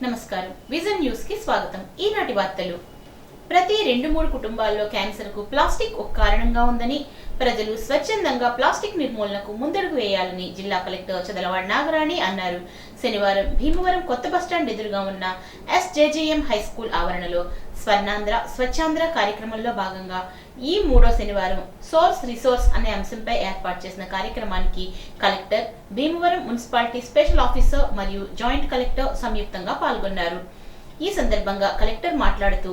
నమస్కారం vision news కి స్వాగతం। ఈనాటి వార్తలు। ప్రతి 2-3 కుటుంబాల్లో క్యాన్సర్ కు ప్లాస్టిక్ ఒక కారణంగా ఉందని ప్రజలు స్వచ్ఛందంగా ప్లాస్టిక్ నిర్మూలనకు ముందడుగు వేయాలని జిల్లా కలెక్టర్ చదలవాడ నాగరాణి అన్నారు। శనివారం భీమవరం కొత్త బస్టాండ్ ఎదురుగా ఉన్న ఎస్జేజేఎం హై స్కూల్ ఆవరణలో స్వర్ణాంధ్ర స్వచ్ఛాంధ్ర కార్యక్రమంలో భాగంగా ఈ 3వ శనివారం సోర్స్ రిసోర్స్ అనే అంశంపై ఏర్పాటు చేసిన కార్యక్రమానికి collector, Bhimavaram municipality special officer మరియు జాయింట్ కలెక్టర్ సంయుక్తంగా పాల్గొన్నారు। ఈ సందర్భంగా కలెక్టర్ మాట్లాడుతూ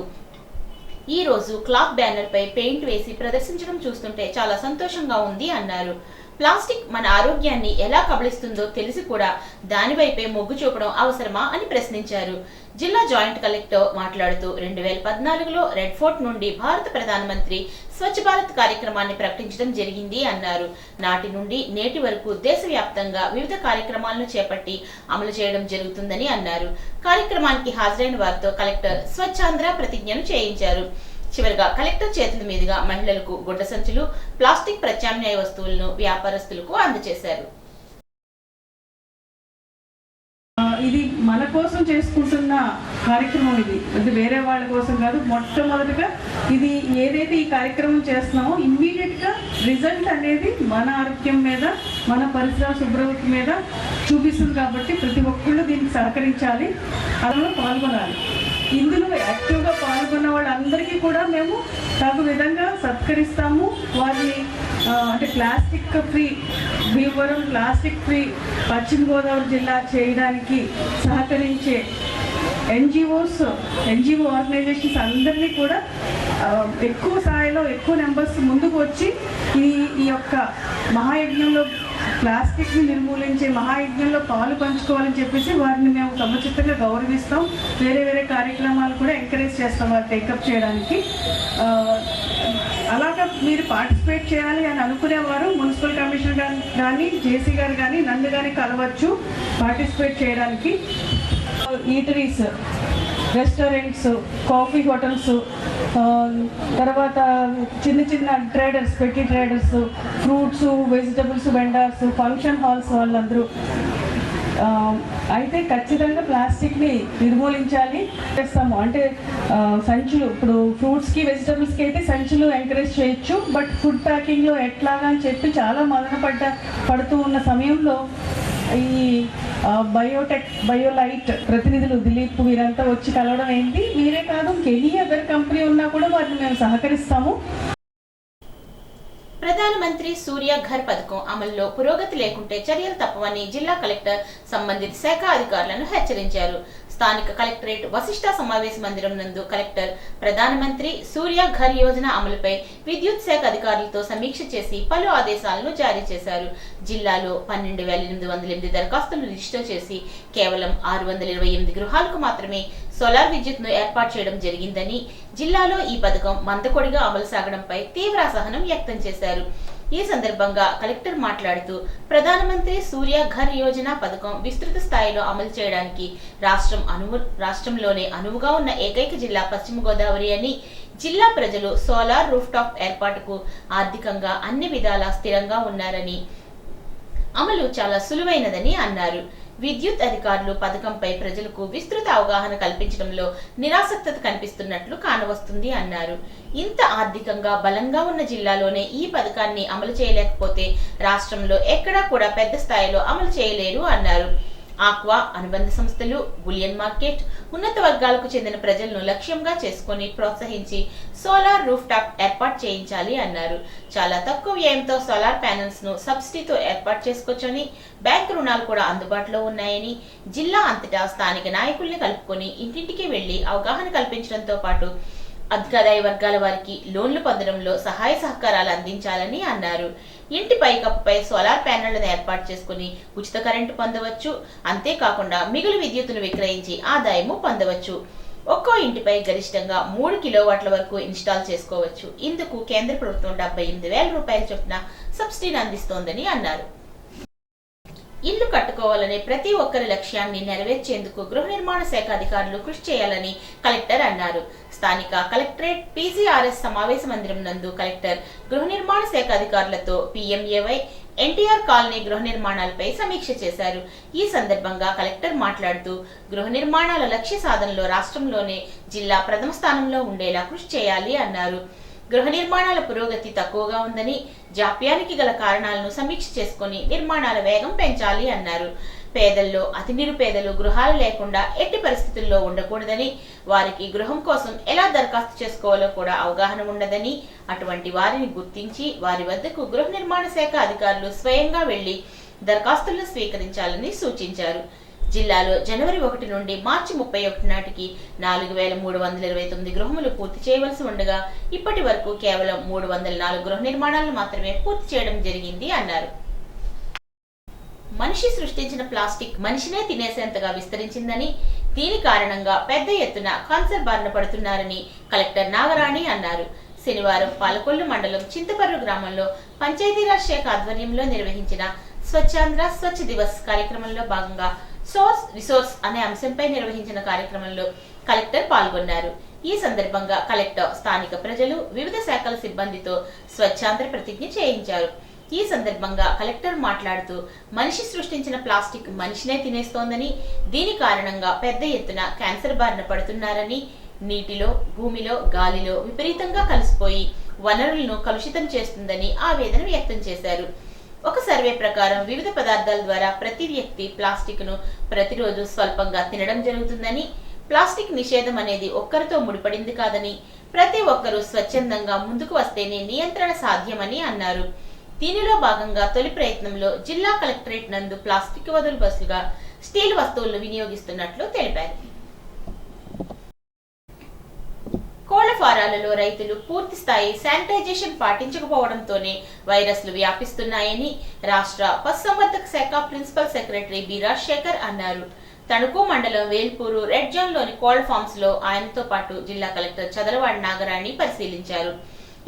ఈ రోజు క్లాత్ బ్యానర్ పై పెయింట్ వేసి ప్రదర్శించడం చూస్తుంటే చాలా సంతోషంగా ఉంది అన్నారు। ప్లాస్టిక్ మన ఆరోగ్యాన్ని ఎలా కబళిస్తుందో తెలిసి కూడా దానివైపే మొగ్గు చూపడం అవసరమా అని ప్రశ్నించారు। జిల్లా జాయింట్ కలెక్టర్ మాట్లాడుతూ 2014లో రెడ్ ఫోర్ట్ నుండి భారత ప్రధానమంత్రి స్వచ్ఛ భారత్ కార్యక్రమాన్ని ప్రకటించడం జరిగింది అన్నారు। నాటి నుండి నేటి వరకు దేశవ్యాప్తంగా వివిధ కార్యక్రమాలను చేపట్టి అమలు చేయడం జరుగుతుందని అన్నారు। కార్యక్రమానికి హాజరైన వారితో కలెక్టర్ స్వచ్ఛాంధ్ర ప్రతిజ్ఞను చేయించారు। చివరిగా కలెక్టర్ చేతుల మీదుగా మహిళలకు గుడ్డ సంచులు, ప్లాస్టిక్ ప్రత్యామ్నాయ వస్తువులను వ్యాపారస్తులకు అందజేశారు। ఇది మన కోసం చేసుకుంటున్న కార్యక్రమం, ఇది వేరే వాళ్ళ కోసం కాదు। మొట్టమొదటిగా ఇది ఏదైతే ఈ కార్యక్రమం చేస్తున్నామో ఇమ్మీడియట్ గా రిజల్ట్ అనేది మన ఆరోగ్యం మీద, మన పరిసర శుభ్రత మీద చూపిస్తుంది కాబట్టి ప్రతి ఒక్కళ్ళు దీనికి సహకరించాలి, అందులో పాల్గొనాలి। ఇందులో యాక్టివ్గా పాల్గొన్న వాళ్ళందరికీ కూడా మేము తగు విధంగా సత్కరిస్తాము। వారిని అంటే plastic free Bhimavaram, plastic free పశ్చిమ గోదావరి జిల్లా చేయడానికి సహకరించే ఎన్జిఓ ఆర్గనైజేషన్స్ అందరినీ కూడా ఎక్కువ స్థాయిలో ఎక్కువ నెంబర్స్ ముందుకు వచ్చి ఈ యొక్క మహాయజ్ఞంలో, ప్లాస్టిక్ని నిర్మూలించే మహాయజ్ఞంలో పాలు పంచుకోవాలని చెప్పేసి వారిని మేము సముచితంగా గౌరవిస్తాం। వేరే కార్యక్రమాలు కూడా ఎంకరేజ్ చేస్తాం వారు టేకప్ చేయడానికి। అలాగా మీరు పార్టిసిపేట్ చేయాలి అని అనుకునేవారు మున్సిపల్ కమిషనర్ కానీ, జేసీ గారు కానీ నన్ను కానీ కలవచ్చు పార్టిసిపేట్ చేయడానికి। ఈటరీస్, రెస్టారెంట్స్, కాఫీ హోటల్స్, తర్వాత చిన్న ట్రేడర్స్, పెట్టి traders, fruits, vegetables vendors, function halls వాళ్ళందరూ అయితే ఖచ్చితంగా ప్లాస్టిక్ని నిర్మూలించాలి చేస్తాము। అంటే సంచులు, ఇప్పుడు ఫ్రూట్స్కి వెజిటబుల్స్కి అయితే సంచులు ఎంకరేజ్ చేయొచ్చు, బట్ ఫుడ్ ప్యాకింగ్లో ఎట్లాగా అని చెప్పి చాలా పడుతూ ఉన్న సమయంలో ఈ బయోలైట్ ప్రతినిధులు దిలీప్ వీరంతా వచ్చి కలవడం ఏంటి, మీరే కాదు ఎనీ అదర్ కంపెనీ ఉన్నా కూడా వారిని మేము సహకరిస్తాము। ప్రధానమంత్రి సూర్య ఘర్ పథకం అమలులో పురోగతి లేకుంటే చర్యలు తప్పవని జిల్లా కలెక్టర్ సంబంధిత శాఖ అధికారులను హెచ్చరించారు। స్థానిక కలెక్టరేట్ వశిష్ఠ సమావేశ మందిరం నందు కలెక్టర్ ప్రధానమంత్రి సూర్య ఘర్ యోజన అమలుపై విద్యుత్ శాఖ అధికారులతో సమీక్ష చేసి పలు ఆదేశాలను జారీ చేశారు। జిల్లాలో 12,808 దరఖాస్తులను రిజిస్టర్ చేసి కేవలం 628 గృహాలకు మాత్రమే సోలార్ విద్యుత్ను ఏర్పాటు చేయడం జరిగిందని, జిల్లాలో ఈ పథకం మందకొడిగా అమలు సాగడంపై తీవ్ర అసహనం వ్యక్తం చేశారు। ఈ సందర్భంగా కలెక్టర్ మాట్లాడుతూ ప్రధానమంత్రి సూర్య ఘర్ యోజన పథకం విస్తృత స్థాయిలో అమలు చేయడానికి రాష్ట్రంలోనే అనువుగా ఉన్న ఏకైక జిల్లా పశ్చిమ గోదావరి అని, జిల్లా ప్రజలు సోలార్ రూఫ్ టాప్ ఏర్పాటుకు ఆర్థికంగా అన్ని విధాలా స్థిరంగా ఉన్నారని, అమలు చాలా సులువైనదని అన్నారు। విద్యుత్ అధికారులు పథకంపై ప్రజలకు విస్తృత అవగాహన కల్పించడంలో నిరాసక్తత కనిపిస్తున్నట్లు కానవస్తుంది అన్నారు। ఇంత ఆర్థికంగా బలంగా ఉన్న జిల్లాలోనే ఈ పథకాన్ని అమలు చేయలేకపోతే రాష్ట్రంలో ఎక్కడా కూడా పెద్ద స్థాయిలో అమలు చేయలేరు అన్నారు। ఆక్వా అనుబంధ సంస్థలు, బులియన్ మార్కెట్, ఉన్నత వర్గాలకు చెందిన ప్రజలను లక్ష్యంగా చేసుకుని ప్రోత్సహించి సోలార్ రూఫ్ టాప్ ఏర్పాటు చేయించాలి అన్నారు। చాలా తక్కువ వ్యయంతో సోలార్ ప్యానెల్స్ ను సబ్సిడీతో ఏర్పాటు చేసుకోవచ్చని, బ్యాంకు రుణాలు కూడా అందుబాటులో ఉన్నాయని, జిల్లా అంతటా స్థానిక నాయకుల్ని కలుపుకొని ఇంటింటికి వెళ్లి అవగాహన కల్పించడంతో పాటు అధికాదాయ వర్గాల వారికి లోన్లు పొందడంలో సహాయ సహకారాలు అందించాలని అన్నారు। ఇంటి పైకప్పుపై సోలార్ ప్యానెళ్లను ఏర్పాటు చేసుకుని ఉచిత కరెంటు పొందవచ్చు, అంతేకాకుండా మిగులు విద్యుత్తును విక్రయించి ఆదాయము పొందవచ్చు। ఒక్కో ఇంటిపై గరిష్టంగా 3 కిలోవాట్ల వరకు ఇన్స్టాల్ చేసుకోవచ్చు। ఇందుకు కేంద్ర ప్రభుత్వం 78,000 రూపాయల చొప్పున సబ్సిడీని అందిస్తోందని అన్నారు। ఇల్లు కట్టుకోవాలనే ప్రతి ఒక్కరి లక్ష్యాన్ని నెరవేర్చేందుకు గృహ నిర్మాణ శాఖ అధికారులు కృషి చేయాలని కలెక్టర్ అన్నారు. స్థానిక కలెక్టరేట్ పీజీఆర్ఎస్ సమావేశ మందిరం నందు కలెక్టర్ గృహ నిర్మాణ శాఖ అధికారులతో PMAY ఎన్టీఆర్ కాలనీ గృహ నిర్మాణాలపై సమీక్ష చేశారు. ఈ సందర్భంగా కలెక్టర్ మాట్లాడుతూ గృహ నిర్మాణాల లక్ష్య సాధనలో రాష్ట్రంలోనే జిల్లా ప్రథమ స్థానంలో ఉండేలా కృషి చేయాలి అన్నారు. గృహ నిర్మాణాల పురోగతి తక్కువగా ఉందని, జాప్యానికి గల కారణాలను సమీక్ష చేసుకుని నిర్మాణాల వేగం పెంచాలి అన్నారు. పేదల్లో అతి నిరుపేదలు గృహాలు లేకుండా ఎట్టి పరిస్థితుల్లో ఉండకూడదని, వారికి గృహం కోసం ఎలా దరఖాస్తు చేసుకోవాలో కూడా అవగాహన ఉండదని, అటువంటి వారిని గుర్తించి వారి వద్దకు గృహ నిర్మాణ శాఖ అధికారులు స్వయంగా వెళ్లి దరఖాస్తులను స్వీకరించాలని సూచించారు. జిల్లాలో జనవరి 1 నుండి మార్చి 31 నాటికి 4329 గృహములు పూర్తి చేయవలసి ఉండగా ఇప్పటి వరకు కేవలం 304 గృహ నిర్మాణాలను మాత్రమే పూర్తి చేయడం జరిగింది అన్నారు. మనిషి సృష్టించిన ప్లాస్టిక్ మనిషినే తినేసేంతగా విస్తరించిందని, దీని కారణంగా పెద్ద ఎత్తున క్యాన్సర్ బారిన పడుతున్నారని కలెక్టర్ నాగరాణి అన్నారు. శనివారం పాలకొల్లు మండలం చింతపర్రు గ్రామంలో పంచాయతీరాజ్ శాఖ ఆధ్వర్యంలో నిర్వహించిన స్వచ్ఛాంధ్ర స్వచ్ఛ దివస్ కార్యక్రమంలో భాగంగా సోర్స్ రిసోర్స్ అనే అంశంపై నిర్వహించిన కార్యక్రమంలో కలెక్టర్ పాల్గొన్నారు. ఈ సందర్భంగా కలెక్టర్ స్థానిక ప్రజలు, వివిధ శాఖల సిబ్బందితో స్వచ్ఛాంధ్ర ప్రతిజ్ఞ చేయించారు. ఈ సందర్భంగా కలెక్టర్ మాట్లాడుతూ మనిషి సృష్టించిన ప్లాస్టిక్ మనిషినే తినేస్తోందని, దీని కారణంగా పెద్ద ఎత్తున క్యాన్సర్ బారిన పడుతున్నారని, నీటిలో, భూమిలో, గాలిలో విపరీతంగా కలిసిపోయి వనరులను కలుషితం చేస్తుందని ఆవేదన వ్యక్తం చేశారు. ఒక సర్వే ప్రకారం వివిధ పదార్థాల ద్వారా ప్రతి వ్యక్తి ప్లాస్టిక్ ను ప్రతిరోజు స్వల్పంగా తినడం జరుగుతుందని, ప్లాస్టిక్ నిషేధం అనేది ఒక్కరితో ముడిపడింది కాదని, ప్రతి ఒక్కరూ స్వచ్ఛందంగా ముందుకు వస్తేనే నియంత్రణ సాధ్యమని అన్నారు. దీనిలో భాగంగా తొలి ప్రయత్నంలో జిల్లా కలెక్టరేట్ నందు ప్లాస్టిక్ వదులు బస్సులుగా స్టీల్ వస్తువులను వినియోగిస్తున్నట్లు తెలిపారు. కోళ్ల ఫారాలలో రైతులు పూర్తి స్థాయి శానిటైజేషన్ పాటించకపోవడంతోనే వైరస్లు వ్యాపిస్తున్నాయని రాష్ట్ర పశుసంవర్ధక శాఖ ప్రిన్సిపల్ సెక్రటరీ బి రాజశేఖర్ అన్నారు. తణుకు మండలం వేల్పూరు రెడ్ జోన్ లోని కోళ్ల ఫార్మ్స్ లో ఆయనతో పాటు జిల్లా కలెక్టర్ చదలవాడి నాగరాణి పరిశీలించారు.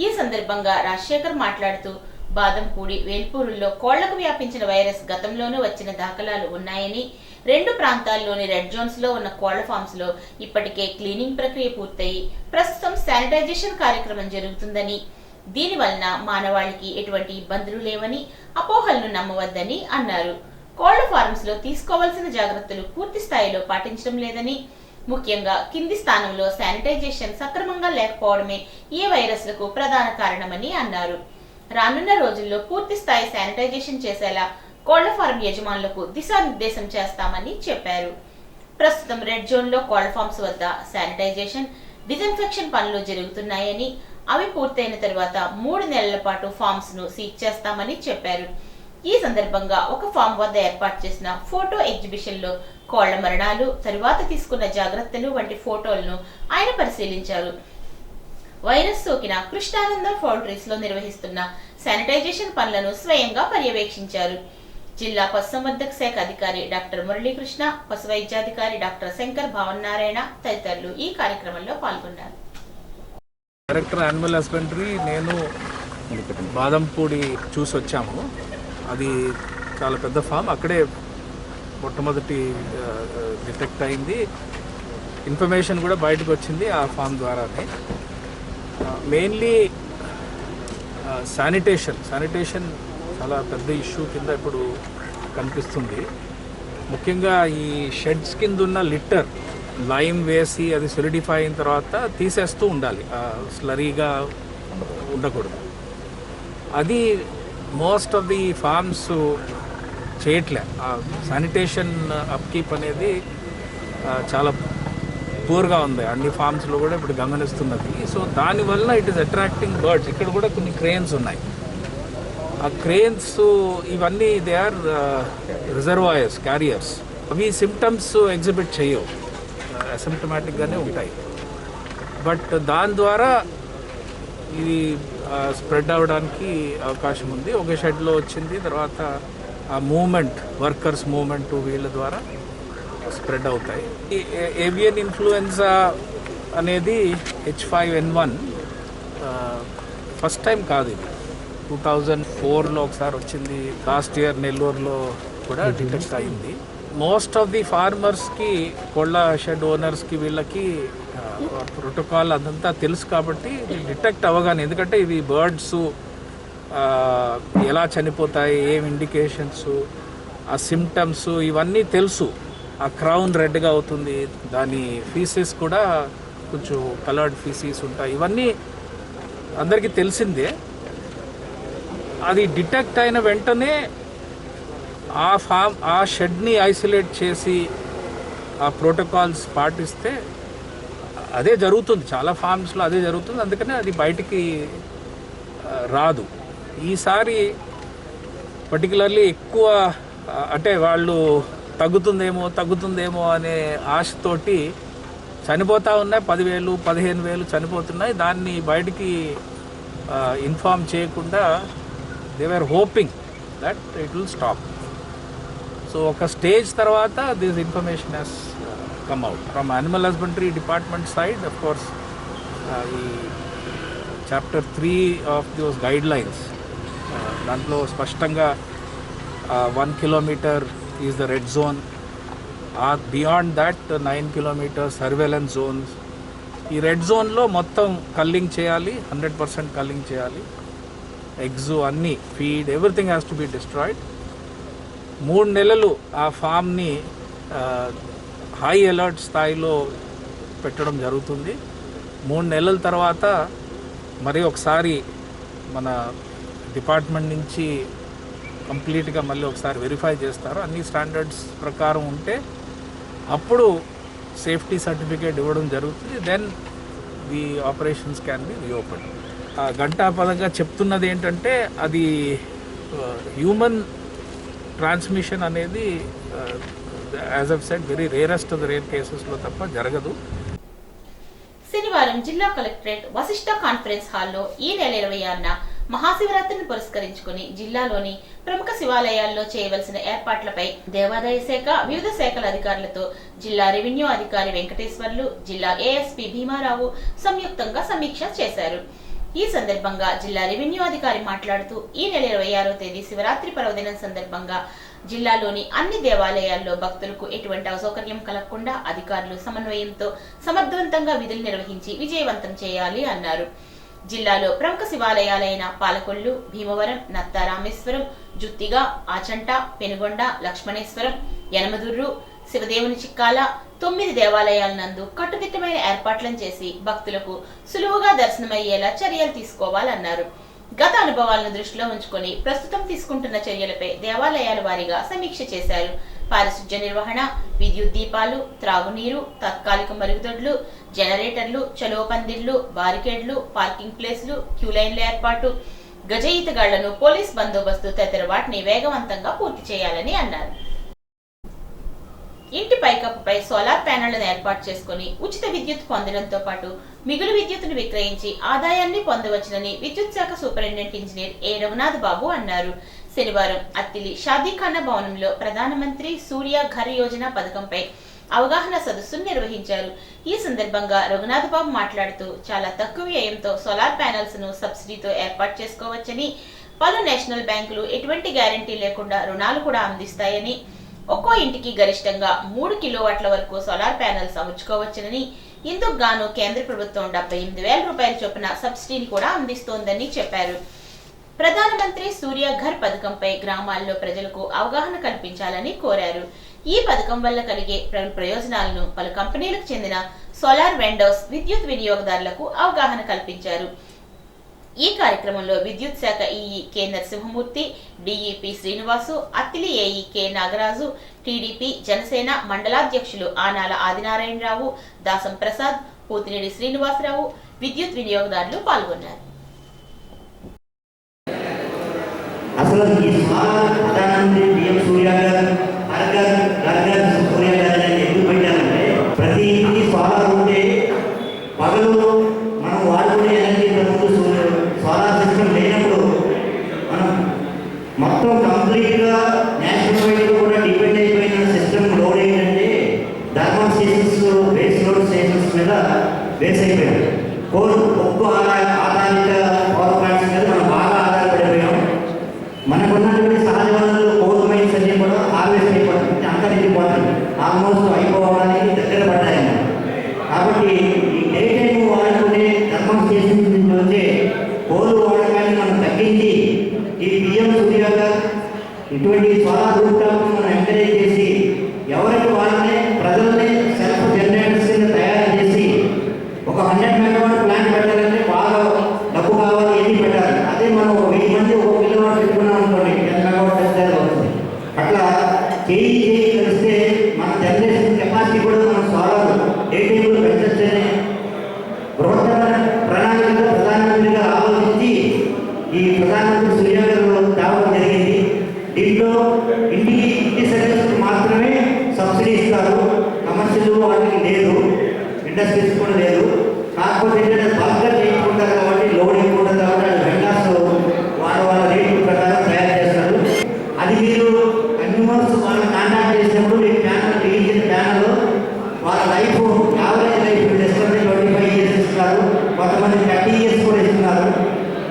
ఈ సందర్భంగా రాజశేఖర్ మాట్లాడుతూ బాదంపూడి, వేల్పూరుల్లో కోళ్లకు వ్యాపించిన వైరస్ గతంలోనూ వచ్చిన దాఖలాలు ఉన్నాయని, 2 ప్రాంతాల్లోని రెడ్ జోన్స్ లో ఉన్న కోళ్ల ఫార్మ్స్ లో ఇప్పటికే క్లీనింగ్ ప్రక్రియ పూర్తయి ప్రస్తుతం శానిటైజేషన్ కార్యక్రమం జరుగుతుందని, దీని వలన మానవాళికి ఎటువంటి ఇబ్బందులు లేవని, అపోహలను నమ్మవద్దని అన్నారు. కోళ్ల ఫార్మ్స్ లో తీసుకోవాల్సిన జాగ్రత్తలు పూర్తి స్థాయిలో పాటించడం లేదని, ముఖ్యంగా కింది స్థానంలో శానిటైజేషన్ సక్రమంగా లేకపోవడమే ఈ వైరస్లకు ప్రధాన కారణమని అన్నారు. రానున్న రోజుల్లో పూర్తి స్థాయి శానిటైజేషన్ చేసేలా కోళ్ల ఫారం యజమానులకు దిశానిర్దేశం చేస్తామని చెప్పారు. ప్రస్తుతం రెడ్ జోన్ లో కోళ్ల ఫార్మ్స్ వద్ద శానిటైజేషన్, డిజిన్ఫెక్షన్ పనులు జరుగుతున్నాయని, అవి పూర్తయిన తర్వాత 3 నెలల పాటు ఫార్మ్స్ ను సీజ్ చేస్తామని చెప్పారు. ఈ సందర్భంగా ఒక ఫార్మ్ వద్ద ఏర్పాటు చేసిన ఫోటో ఎగ్జిబిషన్ లో కోళ్ల మరణాలు, తరువాత తీసుకున్న జాగ్రత్తలు వంటి ఫోటోలను ఆయన పరిశీలించారు. వైరస్ సోకిన కృష్ణానందం పౌల్ట్రీస్ లో నిర్వహిస్తున్న శానిటైజేషన్ పనులను స్వయంగా పర్యవేక్షించారు. జిల్లా పశుసంవర్ధక శాఖ అధికారి డాక్టర్ మురళీకృష్ణ, పశు వైద్యాధికారి డాక్టర్ శంకర్ భావనారాయణ తదితరులు ఈ కార్యక్రమంలో పాల్గొన్నారు. డైరెక్టర్ యానిమల్ హస్బెండరీ నేను బాదంపూడి చూసి వచ్చాము. అది చాలా పెద్ద ఫామ్. అక్కడే మొట్టమొదటి డిటెక్ట్ అయింది. ఇన్ఫర్మేషన్ కూడా బయటకు వచ్చింది ఆ ఫామ్ ద్వారానే. మెయిన్లీ శానిటేషన్ చాలా పెద్ద ఇష్యూ కింద ఇప్పుడు కనిపిస్తుంది. ముఖ్యంగా ఈ షెడ్స్ కింద ఉన్న లిట్టర్ లైమ్ వేసి అది సొలిడిఫై అయిన తర్వాత తీసేస్తూ ఉండాలి, స్లరీగా ఉండకూడదు. అది మోస్ట్ ఆఫ్ ది ఫార్మ్స్ చేయట్లే. శానిటేషన్ అప్కీప్ అనేది చాలా పూర్గా ఉంది అన్ని ఫార్మ్స్లో కూడా ఇప్పుడు గమనిస్తున్నది. సో దానివల్ల ఇట్ ఈస్ అట్రాక్టింగ్ బర్డ్స్. ఇక్కడ కూడా కొన్ని క్రేన్స్ ఉన్నాయి. ఆ క్రేన్స్ ఇవన్నీ దే ఆర్ రిజర్వాయర్స్, క్యారియర్స్. అవి సిమ్టమ్స్ ఎగ్జిబిట్ చేయవు, అసిమ్టమాటిక్గానే ఉంటాయి. బట్ దాని ద్వారా ఇది స్ప్రెడ్ అవ్వడానికి అవకాశం ఉంది. ఒక షెడ్లో వచ్చింది, తర్వాత ఆ మూమెంట్, వర్కర్స్ మూమెంట్ వీళ్ళ ద్వారా స్ప్రెడ్ అవుతాయి. ఈ ఏవియన్ ఇన్ఫ్లుయెన్జా అనేది H5N1 ఫస్ట్ టైం కాదు. ఇది 2004లో ఒకసారి వచ్చింది. లాస్ట్ ఇయర్ నెల్లూరులో కూడా డిటెక్ట్ అయింది. మోస్ట్ ఆఫ్ ది ఫార్మర్స్కి, కోళ్ళ షెడ్ ఓనర్స్కి, వీళ్ళకి ప్రోటోకాల్ అదంతా తెలుసు కాబట్టి డిటెక్ట్ అవ్వగానే, ఎందుకంటే ఇవి బర్డ్స్ ఎలా చనిపోతాయి, ఏం ఇండికేషన్స్, ఆ సిమ్టమ్స్ ఇవన్నీ తెలుసు. ఆ క్రౌన్ రెడ్గా అవుతుంది, దాని ఫీసెస్ కూడా కొంచెం కలర్డ్ ఫీసెస్ ఉంటాయి, ఇవన్నీ అందరికీ తెలిసిందే. అది డిటెక్ట్ అయిన వెంటనే ఆ షెడ్ని ఐసోలేట్ చేసి ఆ ప్రోటోకాల్స్ పాటిస్తే అదే జరుగుతుంది. చాలా ఫార్మ్స్లో అదే జరుగుతుంది, అందుకనే అది బయటికి రాదు. ఈసారి పర్టికులర్లీ ఎక్కువ అంటే వాళ్ళు తగ్గుతుందేమో అనే ఆశతోటి చనిపోతూ ఉన్నాయి. 10,000, 15,000 చనిపోతున్నాయి. దాన్ని బయటికి ఇన్ఫార్మ్ చేయకుండా they were hoping that it will stop. So ఒక స్టేజ్ తర్వాత this information has come out from animal husbandry department side. Of course ఈ chapter 3 of those guidelines, దాంట్లో స్పష్టంగా 1 kilometer is the red zone, beyond that 9 kilometer surveillance zones. ఈ red జోన్లో మొత్తం culling చేయాలి, 100% culling చేయాలి. Eggs అన్నీ, feed, everything has to be destroyed. 3 నెలలు ఆ ఫామ్ని హై అలర్ట్ స్థాయిలో పెట్టడం జరుగుతుంది. 3 నెలల తర్వాత మరి ఒకసారి మన డిపార్ట్మెంట్ నుంచి కంప్లీట్గా మళ్ళీ ఒకసారి వెరిఫై చేస్తారు. అన్ని స్టాండర్డ్స్ ప్రకారం ఉంటే అప్పుడు సేఫ్టీ సర్టిఫికేట్ ఇవ్వడం జరుగుతుంది. Then the operations can be reopen. గంటాపదంగా చెప్తున్నది ఏంటంటే అది హ్యూమన్ ట్రాన్స్మిషన్ అనేది as of said very rarest of the rare కేసెస్లో తప్ప జరగదు. శనివారం జిల్లా కలెక్టరేట్ వశిష్ఠ కాన్ఫరెన్స్ హాల్లో ఈ నెల 26న మహాశివరాత్రిని పురస్కరించుకుని జిల్లాలోని ప్రముఖ శివాలయాల్లో చేయవలసిన ఏర్పాట్లపై దేవాదాయ శాఖ, వివిధ శాఖల అధికారులతో జిల్లా రెవెన్యూ అధికారి వెంకటేశ్వర్లు, జిల్లా ఏఎస్పీ భీమారావు సంయుక్తంగా సమీక్ష చేశారు. ఈ సందర్భంగా జిల్లా రెవెన్యూ అధికారి మాట్లాడుతూ ఈ నెల 26వ తేదీ శివరాత్రి పర్వదినం సందర్భంగా జిల్లాలోని అన్ని దేవాలయాల్లో భక్తులకు ఎటువంటి అసౌకర్యం కలగకుండా అధికారులు సమన్వయంతో సమర్థవంతంగా విధులు నిర్వహించి విజయవంతం చేయాలి అన్నారు. జిల్లాలో ప్రముఖ శివాలయాలైన పాలకొల్లు, భీమవరం, నత్తారామేశ్వరం, జుత్తిగ, ఆచంట, పెనుగొండ, లక్ష్మణేశ్వరం, యనమదుర్రు, శివదేవుని చిక్కాల 9 దేవాలయాల నందు కట్టుదిట్టమైన ఏర్పాట్లను చేసి భక్తులకు సులువుగా దర్శనమయ్యేలా చర్యలు తీసుకోవాలన్నారు. గత అనుభవాలను దృష్టిలో ఉంచుకొని ప్రస్తుతం తీసుకుంటున్న చర్యలపై దేవాలయాల వారీగా సమీక్ష చేశారు. పారిశుధ్య నిర్వహణ, విద్యుత్ దీపాలు, త్రాగునీరు, తాత్కాలిక మరుగుదొడ్లు, జనరేటర్లు, చలువ పందిళ్లు, బారికేడ్లు, పార్కింగ్ ప్లేస్లు, క్యూలైన్ల ఏర్పాటు, గజ ఈతగాళ్లను, పోలీస్ బందోబస్తు తదితర వాటిని వేగవంతంగా పూర్తి చేయాలని అన్నారు. ఇంటి పైకప్పుపై సోలార్ ప్యానెళ్లను ఏర్పాటు చేసుకుని ఉచిత విద్యుత్ పొందడంతో పాటు మిగులు విద్యుత్తును విక్రయించి ఆదాయాన్ని పొందవచ్చునని విద్యుత్ శాఖ సూపరింటెండెంట్ ఇంజనీర్ ఏ రఘునాథ్ బాబు అన్నారు. శనివారం అత్తిలి షాదీఖానా భవనంలో ప్రధానమంత్రి సూర్య ఘర్ యోజన పథకంపై అవగాహన సదస్సును నిర్వహించారు. ఈ సందర్భంగా రఘునాథ్ బాబు మాట్లాడుతూ చాలా తక్కువ వ్యయంతో సోలార్ ప్యానెల్స్ ను సబ్సిడీతో ఏర్పాటు చేసుకోవచ్చని, పలు నేషనల్ బ్యాంకులు ఎటువంటి గ్యారంటీ లేకుండా రుణాలు కూడా అందిస్తాయని, ఒక్కో ఇంటికి గరిష్టంగా 3 కిలోవాట్ల వరకు సోలార్ ప్యానెల్స్ అమర్చుకోవచ్చునని, ఇందుకు గాను కేంద్ర ప్రభుత్వం 78,000 రూపాయల చొప్పున సబ్సిడీని కూడా అందిస్తోందని చెప్పారు. ప్రధానమంత్రి సూర్య ఘర్ పథకంపై గ్రామాల్లో ప్రజలకు అవగాహన కల్పించాలని కోరారు. ఈ పథకం వల్ల కలిగే ప్రయోజనాలను పలు కంపెనీలకు చెందిన సోలార్ వెండర్స్, విద్యుత్ వినియోగదారులకు అవగాహన కల్పించారు. ఈ కార్యక్రమంలో విద్యుత్ శాఖ EE K Narasimhamurthy, DEP Srinivasu, Attili AE K Nagaraju, TDP Janasena మండలాధ్యక్షులు ఆనాల ఆదినారాయణరావు, దాసం ప్రసాద్, పోతినేడి శ్రీనివాసరావు, విద్యుత్ వినియోగదారులు పాల్గొన్నారు. అసలు ఈ ప్రధానమంత్రి పిఎం సూర్య ఘర్ సూర్య ఘర్ అని ఎందుకు పెట్టారంటే, ప్రతి ఇంటికి సోలార్ ఉంటే పగలు మనం వాడుకునే ఎనర్జీ సోలార్ సిస్టమ్ లేనప్పుడు మనం మొత్తం కంప్లీట్గా నేషనల్ వైడ్ కూడా డిపెండ్ అయిపోయిన సిస్టమ్ లోడ్ ఏంటంటే thermal stations, base load stations మీద బేస్ అయిపోయాం. ఒక్క ఆధారిత పవర్ ప్లాంట్స్ మీద మనం బాగా ఆధారపడిపోయాం. మనకున్నటువంటి సహజ వనరులు కోల్ మైన్స్ అన్ని కూడా ఆల్మోస్ట్ అయిపోవడానికి దగ్గర పడ్డాయి. కాబట్టి ఈ డే టైం వాడుకునే ధర్మం చేసిన వచ్చే కోలు వాడకాన్ని మనం తగ్గించి ఈ పిఎం సూర్యగా ఇటువంటి సోలార్ రూఫ్ టాప్ మనం ఎంకరేజ్ చేసి ఎవరికి వాళ్ళనే ప్రజల్ని సెల్ఫ్ జనరేటర్స్ తయారు చేసి ఒక 100 మెగావాట్ ప్లాంట్ పెట్టాలంటే బాగా డబ్బు కావాలి, ఎన్ని పెట్టాలి. అదే మనం 1000 మంది ఒక పిల్లవాడు పెట్టుకున్నాం అనుకోండి 10 మెగావాట్ పెద్ద అవుతుంది. అట్లా చేయి కలిస్తే మన జనరేషన్ కెపాసిటీ కూడా మనం సోలార్ డే టైంలో పెంచొచ్చని బృహత్తర ప్రణాళికలో ప్రధానమంత్రిగా ఆలోచించి ఈ ప్రధానమంత్రి సూర్యగారు తేవడం జరిగింది. దీంట్లో ఇంటి సర్వీస్కి మాత్రమే సబ్సిడీ ఇస్తారు, కమర్షియల్ వాటికి లేదు, ఇండస్ట్రీస్ కూడా లేదు. కాకపోతే ఏంటంటే బల్క్గా చేయించుకుంటారు కాబట్టి లోడ్ ఎక్కువ ఉంటుంది కాబట్టి వెండర్స్ వాళ్ళ రేటు ప్రకారం తయారు చేస్తారు. అది మీరు కన్జ్యూమర్స్ వాళ్ళని కాంటాక్ట్ చేసినప్పుడు మీ ప్యానల్ వేయించిన ప్యానల్ వాళ్ళ లైఫ్ యావరేజ్ లైఫ్ ఇస్తారు. 25 years ఇస్తారు, కొంతమంది 30 years కూడా ఇస్తున్నారు.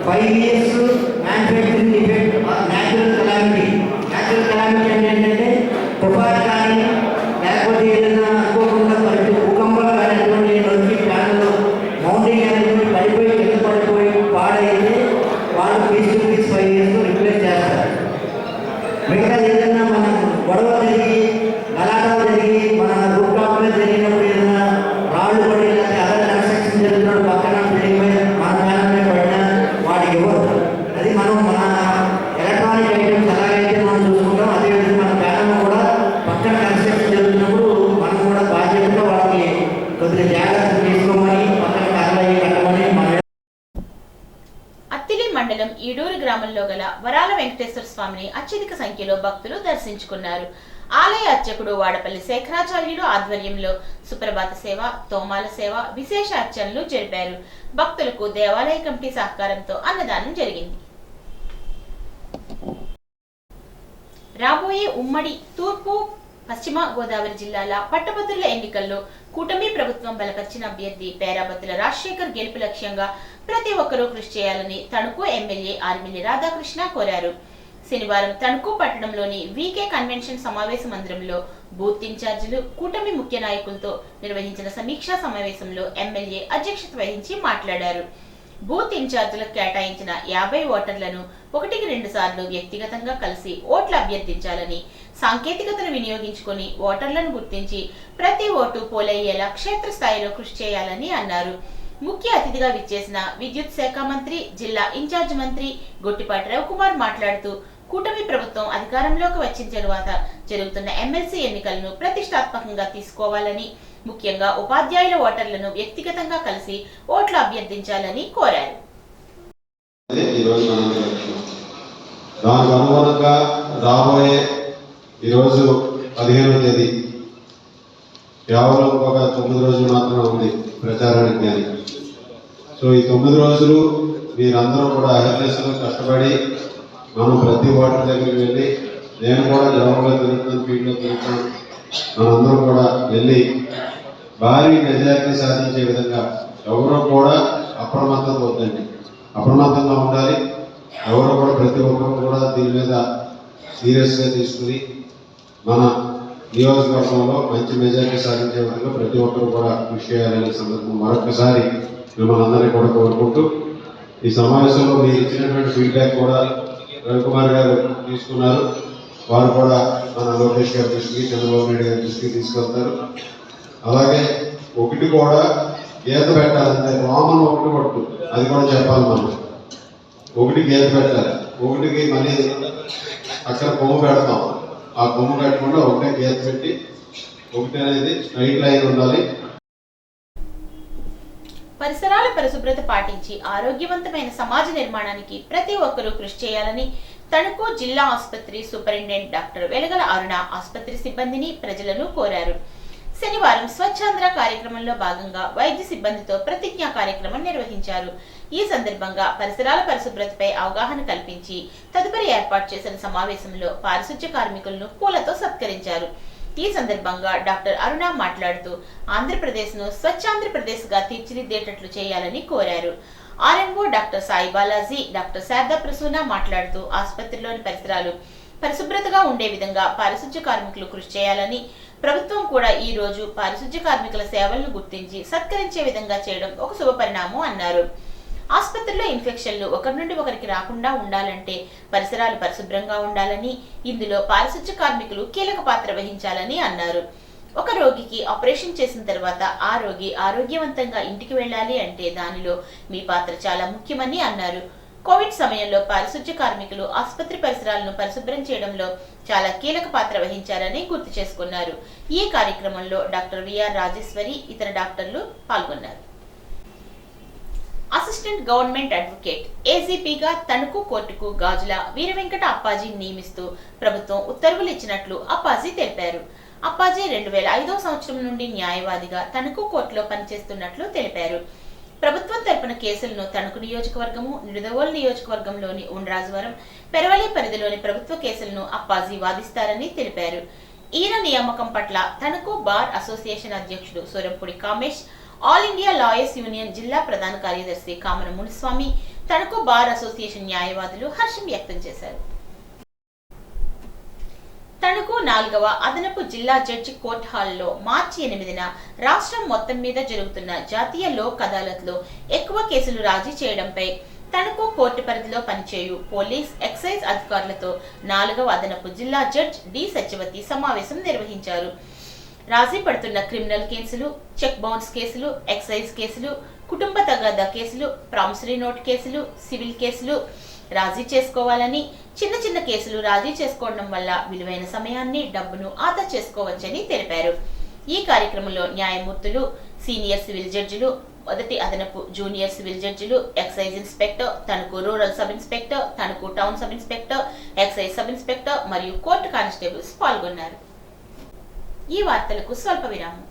5 years manufacturing defect natural calamity. Natural calamity అంటే ఏంటంటే తుఫాన్ కానీ లేకపోతే ఏదైనా అనుకోకుండా పరిస్థితి భూకంపాలు కానీ అటువంటి వచ్చి ప్యానల్ మౌంటింగ్ అనేది పడిపోయి కింద పడిపోయి పాడైతే వాళ్ళు పీస్ 5 years రిప్లేస్ చేస్తారు. మిగతా ఏదైనా మనం గొడవ జరిగి గలాటాలు జరిగి మన రూప్ టాప్లో జరిగినప్పుడు ఏదైనా రాళ్ళు పడి లేకపోతే అదర్ కన్స్ట్రక్షన్ జరుగుతున్నప్పుడు పక్కన బిల్డింగ్ మీద మన ప్యానల్ మీద పడినా వాడికి ఇవ్వరు. అది మనం మన ఎలక్ట్రానిక్ ఐటమ్స్ ఎలాగైతే మనం చూసుకుంటాం అదేవిధంగా మన ప్యానల్ కూడా పక్కన కన్స్ట్రక్షన్ జరుగుతున్నప్పుడు మనం కూడా బాధ్యతగా వాళ్ళకి కొద్దిగా జాగ్రత్తలు తీసుకోమని పక్కన కర్రలు కట్టమని మన అత్తిలి మండలం ఈడూరు గ్రామంలో గల వరాల వెంకటేశ్వర స్వామిని అత్యధిక సంఖ్యలో భక్తులు దర్శించుకున్నారు. ఆలయ అర్చకుడు వాడపల్లి శేఖరాచార్యులు ఆధ్వర్యంలో సుప్రభాత సేవ, తోమాల సేవ, విశేష అర్చనలు జరిపారు. భక్తులకు దేవాలయ కమిటీ సహకారంతో అన్నదానం జరిగింది. రాబోయే ఉమ్మడి తూర్పు పశ్చిమ గోదావరి జిల్లాల పట్టభద్రుల ఎన్నికల్లో కూటమి ప్రభుత్వం బలపరిచిన అభ్యర్థి పేరాబత్తుల రాజశేఖర్ గెలుపు లక్ష్యంగా ప్రతి ఒక్కరూ కృషి చేయాలని తణుకు ఎమ్మెల్యే ఆర్మిల్లి రాధాకృష్ణ కోరారు. శనివారం తణుకు పట్టణంలోని వీకే కన్వెన్షన్ సమావేశ మందిరంలో బూత్ ఇన్ఛార్జీలు, కూటమి ముఖ్య నాయకులతో నిర్వహించిన సమీక్షా సమావేశంలో ఎమ్మెల్యే అధ్యక్షత వహించి మాట్లాడారు. బూత్ ఇన్ఛార్జీలకు కేటాయించిన 50 ఓటర్లను 1-2 సార్లు వ్యక్తిగతంగా కలిసి ఓట్లు అభ్యర్థించాలని, సాంకేతికతను వినియోగించుకొని ఓటర్లను గుర్తించి ప్రతి ఓటు పోలయ్యేలా క్షేత్రస్థాయిలో కృషి చేయాలని అన్నారు. ముఖ్య అతిథిగా విచ్చేసిన విద్యుత్ శాఖ మంత్రి, జిల్లా ఇన్ఛార్జ్ మంత్రి గొట్టిపాటి రవికుమార్ మాట్లాడుతూ కూటమి ప్రభుత్వం అధికారంలోకి వచ్చిన తరువాత జరుగుతున్న ఎమ్మెల్సీ ఎన్నికలను ప్రతిష్టాత్మకంగా తీసుకోవాలని, ముఖ్యంగా ఉపాధ్యాయుల ఓటర్లను వ్యక్తిగతంగా కలిసి ఓట్లు అభ్యర్థించాలని కోరారు. దానికి అనుగుణంగా రాబోయే ఈరోజు 15వ తేదీ కేవలం ఒక 9 రోజులు మాత్రమే ఉంది ప్రచారానికి. కానీ సో ఈ 9 రోజులు మీరందరూ కూడా అవేర్నెస్లో కష్టపడి మనం ప్రతి ఓటర్ దగ్గరికి వెళ్ళి, నేను కూడా గ్రౌండ్లో తిరుగుతాను, ఫీల్డ్లో తిరుగుతాను, మనందరం కూడా వెళ్ళి భారీ మెజారిటీ సాధించే విధంగా ఎవరో కూడా అప్రమత్తం అవుతండి, అప్రమత్తంగా ఉండాలి. ఎవరో కూడా ప్రతి ఒక్కరు కూడా దీని మీద సీరియస్గా తీసుకుని మన నియోజకవర్గంలో మంచి మెజారిటీ సాధించే విధంగా ప్రతి ఒక్కరు కూడా కృషి చేయాలనే సందర్భం మరొకసారి మిమ్మల్ని అందరినీ కూడా కోరుకుంటూ, ఈ సమావేశంలో మీరు ఇచ్చినటువంటి ఫీడ్బ్యాక్ కూడా రవికుమార్ గారు తీసుకున్నారు. వారు కూడా మన లోకేష్ గారి దృష్టికి, చంద్రబాబు నాయుడు గారి దృష్టికి తీసుకెళ్తారు. అలాగే ఒకటి కూడా గీత పెట్టాలంటే రోమన్ ఒకటి పట్టు, అది కూడా చెప్పాలి. మనం ఒకటి గీత పెట్టాలి, ఒకటికి మళ్ళీ అక్కడ కొమ్ము పెడతాం, ఆ కొమ్ము పెట్టకుండా ఒకటే గీత పెట్టి ఒకటి అనేది స్ట్రైట్ లైన్ ఉండాలి. పరిసరాల పరిశుభ్రత పాటించి ఆరోగ్యవంతమైన సమాజ నిర్మాణానికి ప్రతి ఒక్కరూ కృషి చేయాలని తణుకు జిల్లా ఆసుపత్రి సూపరింటెండెంట్ డాక్టర్ వెలగల అరుణ ఆసుపత్రి సిబ్బందిని, ప్రజలను కోరారు. శనివారం స్వచ్ఛాంధ్ర కార్యక్రమంలో భాగంగా వైద్య సిబ్బందితో ప్రతిజ్ఞా కార్యక్రమం నిర్వహించారు. ఈ సందర్భంగా పరిసరాల పరిశుభ్రతపై అవగాహన కల్పించి తదుపరి ఏర్పాటు చేసిన సమావేశంలో పారిశుధ్య కార్మికులను పూలతో సత్కరించారు. ఈ సందర్భంగా డాక్టర్ అరుణ మాట్లాడుతూ ఆంధ్రప్రదేశ్ను స్వచ్ఛాంధ్రప్రదేశ్ గా తీర్చిదిద్దేటట్లు చేయాలని కోరారు. RMO doctor Sai Balaji, doctor Sharada Prasuna మాట్లాడుతూ ఆసుపత్రిలోని పరిసరాలు పరిశుభ్రతగా ఉండే విధంగా పారిశుధ్య కార్మికులు కృషి చేయాలని, ప్రభుత్వం కూడా ఈ రోజు పారిశుధ్య కార్మికుల సేవలను గుర్తించి సత్కరించే విధంగా చేయడం ఒక శుభపరిణామం అన్నారు. ఆసుపత్రిలో ఇన్ఫెక్షన్లు ఒకరి నుండి ఒకరికి రాకుండా ఉండాలంటే పరిసరాలు పరిశుభ్రంగా ఉండాలని, ఇందులో పారిశుధ్య కార్మికులు కీలక పాత్ర వహించాలని అన్నారు. ఒక రోగికి ఆపరేషన్ చేసిన తర్వాత ఆ రోగి ఆరోగ్యవంతంగా ఇంటికి వెళ్ళాలి అంటే దానిలో మీ పాత్ర చాలా ముఖ్యమని అన్నారు. కోవిడ్ సమయంలో పారిశుధ్య కార్మికులు ఆసుపత్రి పరిసరాలను పరిశుభ్రం చేయడంలో చాలా కీలక పాత్ర వహించారని గుర్తు చేసుకున్నారు. ఈ కార్యక్రమంలో డాక్టర్ విఆర్ రాజేశ్వరి, ఇతర డాక్టర్లు పాల్గొన్నారు. అసిస్టెంట్ గవర్నమెంట్ అడ్వకేట్ ఏసీపీగా తణుకు కోర్టుకు గాజుల వీరవెంకట అప్పాజీని నియమిస్తూ ప్రభుత్వం ఉత్తర్వులు ఇచ్చినట్లు అప్పాజీ తెలిపారు. అప్పాజీ 2005వ సంవత్సరం నుండి న్యాయవాదిగా తణుకు కోర్టులో పనిచేస్తున్నట్లు తెలిపారు. ప్రభుత్వం తరపున కేసులను తణుకు నియోజకవర్గము, నిడదవోలు నియోజకవర్గంలోని ఉండ్రాజవరం, పెరవలి పరిధిలోని ప్రభుత్వ కేసులను అప్పాజీ వాదిస్తారని తెలిపారు. ఈయన నియామకం పట్ల తణుకు బార్ అసోసియేషన్ అధ్యక్షుడు Surampudi Kamesh, all India lawyers union జిల్లా ప్రధాన కార్యదర్శి కామన మునిస్వామి, తణుకు బార్ అసోసియేషన్ న్యాయవాదులు హర్షం వ్యక్తం చేశారు. తణుకు 4వ అదనపు జిల్లా జడ్జి కోర్టు హాల్లో మార్చి 8న రాష్ట్రం మొత్తం మీద జరుగుతున్న జాతీయ లోక్ అదాలత్లో ఎక్కువ కేసులు రాజీ చేయడంపై తణుకు కోర్టు పరిధిలో పనిచేయు పోలీస్, ఎక్సైజ్ అధికారులతో 4వ అదనపు జిల్లా జడ్జి డి సత్యవతి సమావేశం నిర్వహించారు. రాజీ పడుతున్న క్రిమినల్ కేసులు, చెక్ బౌన్స్ కేసులు, ఎక్సైజ్ కేసులు, కుటుంబ తగాదా కేసులు, ప్రామిసరీ నోట్ కేసులు, సివిల్ కేసులు రాజీ చేసుకోవాలని, చిన్న చిన్న కేసులు రాజీ చేసుకోవడం వల్ల విలువైన సమయాన్ని, డబ్బును ఆదా చేసుకోవచ్చని తెలిపారు. ఈ కార్యక్రమంలో న్యాయమూర్తులు, సీనియర్ సివిల్ జడ్జిలు, మొదటి అదనపు జూనియర్ సివిల్ జడ్జిలు, excise inspector, Tanuku rural sub inspector, Tanuku town sub inspector, excise sub inspector మరియు కోర్టు కానిస్టేబుల్స్ పాల్గొన్నారు. ఈ వార్తలకు స్వల్ప విరామం.